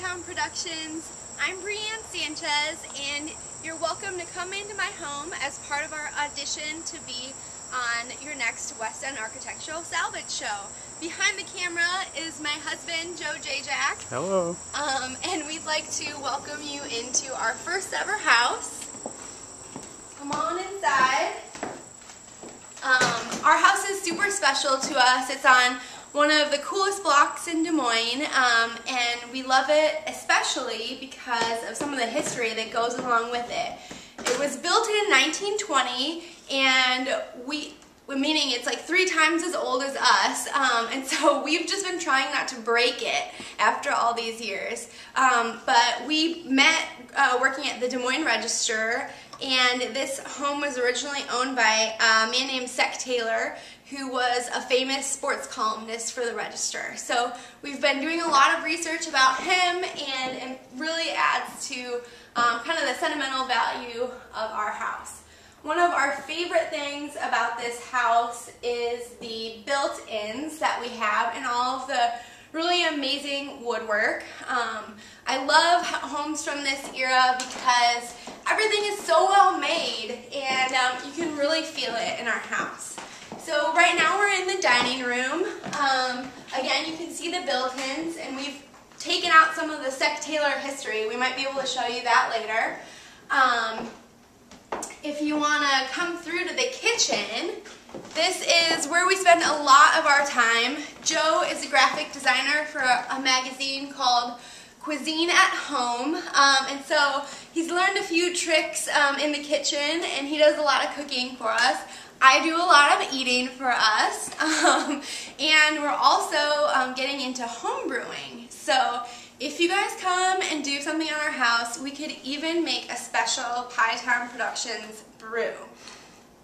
Town Productions. I'm Brianne Sanchez, and you're welcome to come into my home as part of our audition to be on your next West End Architectural Salvage Show. Behind the camera is my husband, Joe J. Jack. Hello. And we'd like to welcome you into our first ever house. Come on inside. Our house is super special to us. It's on one of the coolest blocks in Des Moines, and we love it especially because of some of the history that goes along with it. It was built in 1920, and meaning it's like 3 times as old as us, and so we've just been trying not to break it after all these years. But we met working at the Des Moines Register, and this home was originally owned by a man named Sec Taylor, who was a famous sports columnist for the Register. So we've been doing a lot of research about him, and it really adds to kind of the sentimental value of our house. One of our favorite things about this house is the built-ins that we have and all of the really amazing woodwork. I love homes from this era because everything is so well made, and you can really feel it in our house. So right now we're in the dining room. Again, you can see the built-ins, and we've taken out some of the Sec Taylor history. We might be able to show you that later. If you want to come through to the kitchen, this is where we spend a lot of our time. Joe is a graphic designer for a magazine called Cuisine at Home, and so he's learned a few tricks in the kitchen, and he does a lot of cooking for us. I do a lot of eating for us, and we're also getting into home brewing. So if you guys come and do something on our house, we could even make a special Pie Town Productions brew.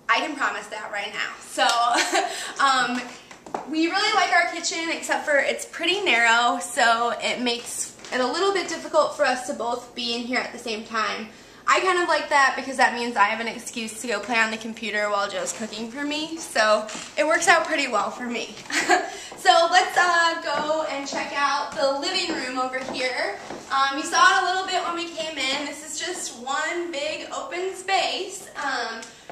I can promise that right now. So we really like our kitchen, except for it's pretty narrow, so it makes it a little bit difficult for us to both be in here at the same time. I kind of like that because that means I have an excuse to go play on the computer while Joe's cooking for me, so it works out pretty well for me. So let's go and check out the living room over here. You saw it a little bit when we came in. This is just one big open space.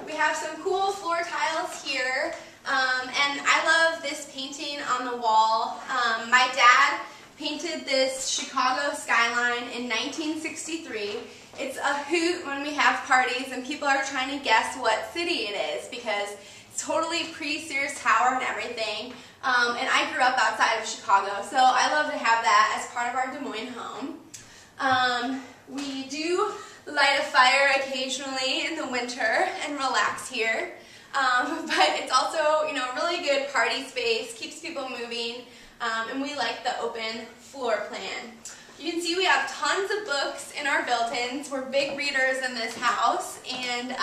We have some cool floor tiles here, and I love this painting on the wall. My dad painted this Chicago skyline in 1963. It's a hoot when we have parties and people are trying to guess what city it is because it's totally pre-Sears Tower and everything. And I grew up outside of Chicago, so I love to have that as part of our Des Moines home. We do light a fire occasionally in the winter and relax here. But it's also, you know, really good party space, keeps people moving, and we like the open floor plan. You can see we have tons of books in our built-ins. We're big readers in this house, and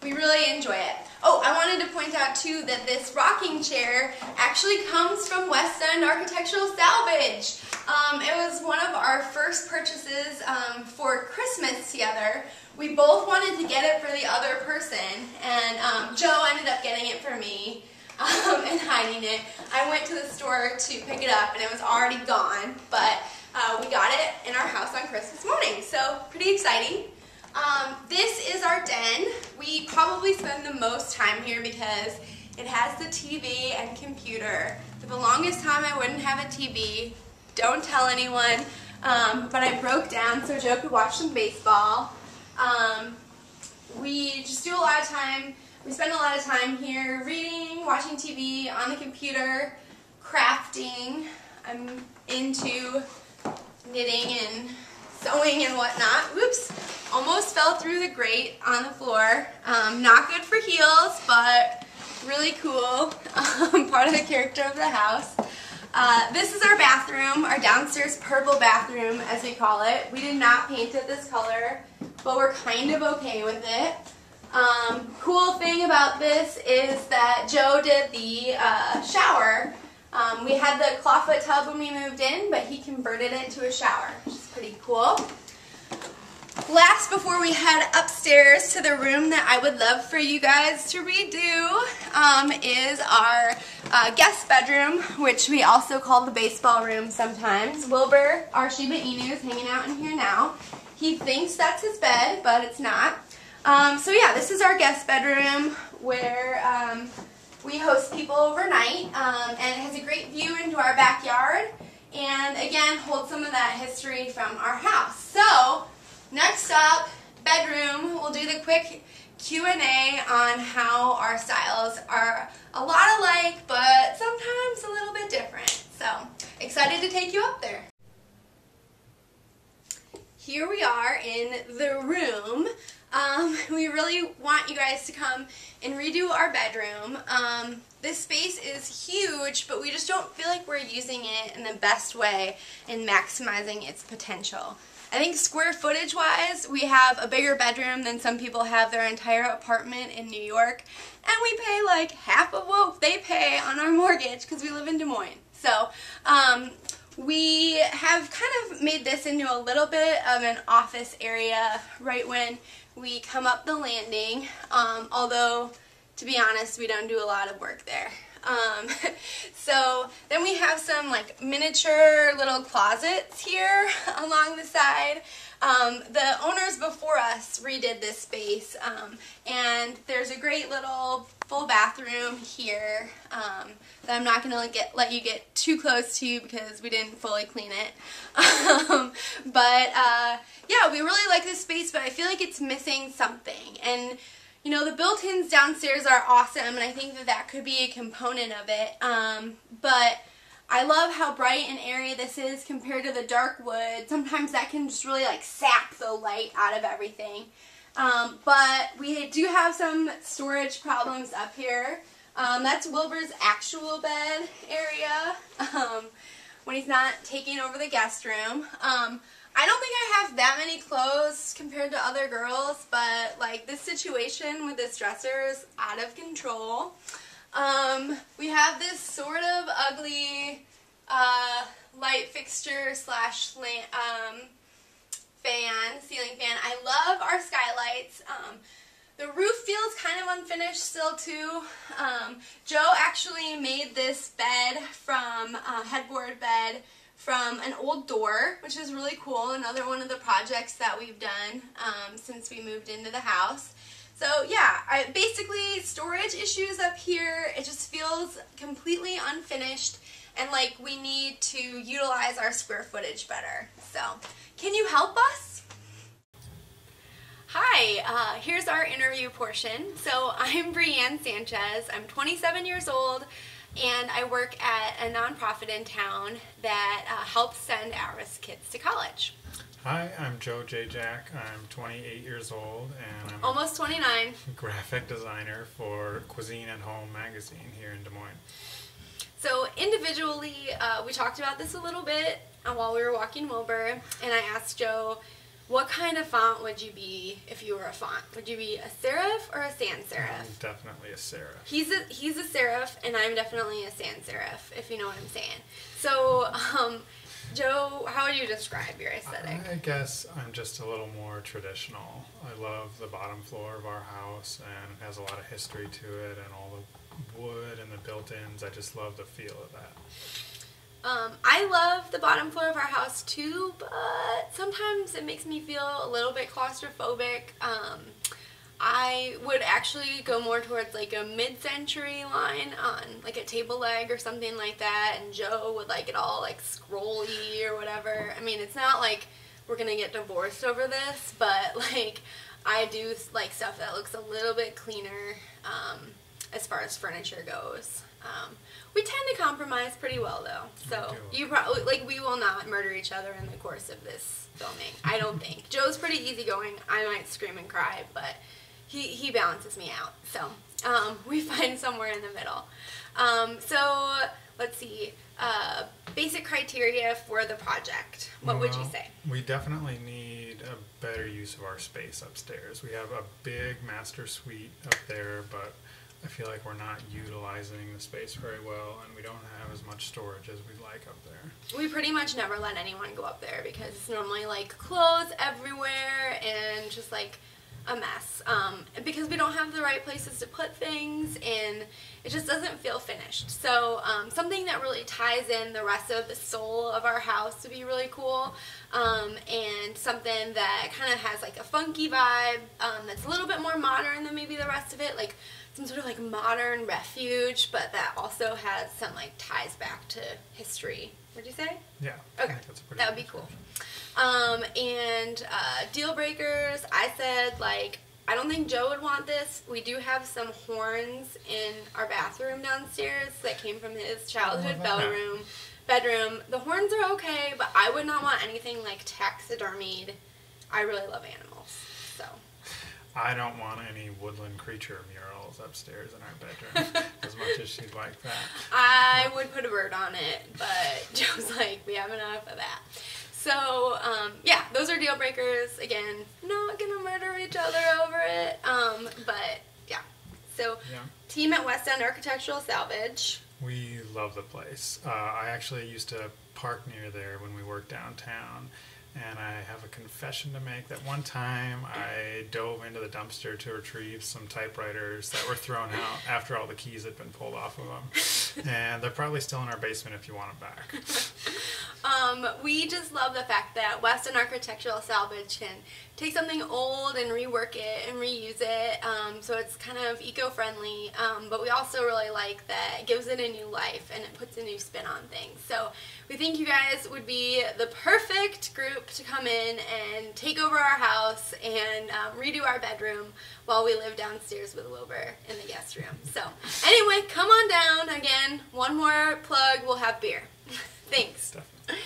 we really enjoy it. Oh, I wanted to point out too that this rocking chair actually comes from West End Architectural Salvage. It was one of our first purchases for Christmas together. We both wanted to get it for the other person, and Joe ended up getting it for me and hiding it. I went to the store to pick it up, and it was already gone, but we got it in our house on Christmas morning, so pretty exciting. This is our den. We probably spend the most time here because it has the TV and computer. For the longest time I wouldn't have a TV. Don't tell anyone, but I broke down so Joe could watch some baseball. We just do a lot of time, we spend a lot of time here reading, watching TV, on the computer, crafting. I'm into knitting and sewing and whatnot. Whoops, almost fell through the grate on the floor. Not good for heels, but really cool. Part of the character of the house. This is our bathroom, our downstairs purple bathroom as we call it. We did not paint it this color, but we're kind of okay with it. Cool thing about this is that Joe did the shower. We had the clawfoot tub when we moved in, but he converted it to a shower, which is pretty cool. Last, before we head upstairs to the room that I would love for you guys to redo, is our guest bedroom, which we also call the baseball room sometimes. Wilbur, our Shiba Inu, is hanging out in here now. He thinks that's his bed, but it's not. So yeah, this is our guest bedroom where we host people overnight, and it has a great view into our backyard, and again, holds some of that history from our house. So, next up, bedroom. We'll do the quick Q&A on how our styles are a lot alike, but sometimes a little bit different. So, excited to take you up there. Here we are in the room. We really want you guys to come and redo our bedroom. This space is huge, but we just don't feel like we're using it in the best way and maximizing its potential. I think square footage wise, we have a bigger bedroom than some people have their entire apartment in New York, and we pay like half of what they pay on our mortgage because we live in Des Moines. So we have kind of made this into a little bit of an office area right when we come up the landing, although to be honest, we don't do a lot of work there. So then we have some like miniature little closets here along the side. The owners before us redid this space, and there's a great little full bathroom here that I'm not going to let you get too close to because we didn't fully clean it. Yeah, we really like this space, but I feel like it's missing something. And you know, the built-ins downstairs are awesome, and I think that that could be a component of it. But I love how bright and airy this is compared to the dark wood. Sometimes that can just really like sap the light out of everything. But we do have some storage problems up here. That's Wilbur's actual bed area when he's not taking over the guest room. I don't think I have that many clothes compared to other girls, but like this situation with this dresser is out of control. We have this sort of ugly light fixture slash ceiling fan. I love our skylights. The roof feels kind of unfinished still too. Joe actually made this bed from headboard bed from an old door, which is really cool. Another one of the projects that we've done since we moved into the house. So yeah, basically storage issues up here. It just feels completely unfinished, and like we need to utilize our square footage better. So, can you help us? Hi, here's our interview portion. So I'm Brianne Sanchez. I'm 27 years old, and I work at a nonprofit in town that helps send at-risk kids to college. Hi, I'm Joe J. Jack. I'm 28 years old, and I'm almost 29. Graphic designer for Cuisine at Home magazine here in Des Moines. So individually, we talked about this a little bit while we were walking Wilbur, and I asked Joe, what kind of font would you be if you were a font? Would you be a serif or a sans serif? I'm definitely a serif. He's a serif, and I'm definitely a sans serif, if you know what I'm saying. So, Joe, how would you describe your aesthetic? I guess I'm just a little more traditional. I love the bottom floor of our house, and it has a lot of history to it, and all the wood and the built-ins. I just love the feel of that. I love the bottom floor of our house too, but sometimes it makes me feel a little bit claustrophobic. I would actually go more towards like a mid-century line on like a table leg or something like that, and Joe would like it all like scrolly or whatever. I mean, it's not like we're gonna get divorced over this, but like I do like stuff that looks a little bit cleaner as far as furniture goes. We tend to compromise pretty well though, so you probably like we will not murder each other in the course of this filming. I don't think. Joe's pretty easygoing. I might scream and cry, but he balances me out. So we find somewhere in the middle. So let's see. Basic criteria for the project. What would you say? We definitely need a better use of our space upstairs. We have a big master suite up there, but I feel like we're not utilizing the space very well, and we don't have as much storage as we'd like up there. We pretty much never let anyone go up there because it's normally like clothes everywhere and just like a mess. Because we don't have the right places to put things, and it just doesn't feel finished. So something that really ties in the rest of the soul of our house would be really cool, and something that kind of has like a funky vibe, that's a little bit more modern than maybe the rest of it, like some sort of like modern refuge, but that also has some like ties back to history. What'd you say? Yeah. Okay, that would be cool. And deal breakers, I said, like, I don't think Joe would want this. We do have some horns in our bathroom downstairs that came from his childhood bedroom. The horns are okay, but I would not want anything like taxidermied. I really love animals, so. I don't want any woodland creature murals upstairs in our bedroom as much as she'd like that. I would put a bird on it, but Joe's like, we have enough of that. So, yeah, those are deal breakers. Again, not gonna murder each other over it, but yeah. So, yeah. Team at West End Architectural Salvage. We love the place. I actually used to park near there when we worked downtown. And I have a confession to make that one time I dove into the dumpster to retrieve some typewriters that were thrown out after all the keys had been pulled off of them. And they're probably still in our basement if you want them back. We just love the fact that West End Architectural Salvage can take something old and rework it and reuse it, so it's kind of eco-friendly, but we also really like that it gives it a new life and it puts a new spin on things. So we think you guys would be the perfect group to come in and take over our house and redo our bedroom while we live downstairs with Wilbur in the guest room. So anyway, come on down. Again, one more plug, we'll have beer. Thanks. Definitely.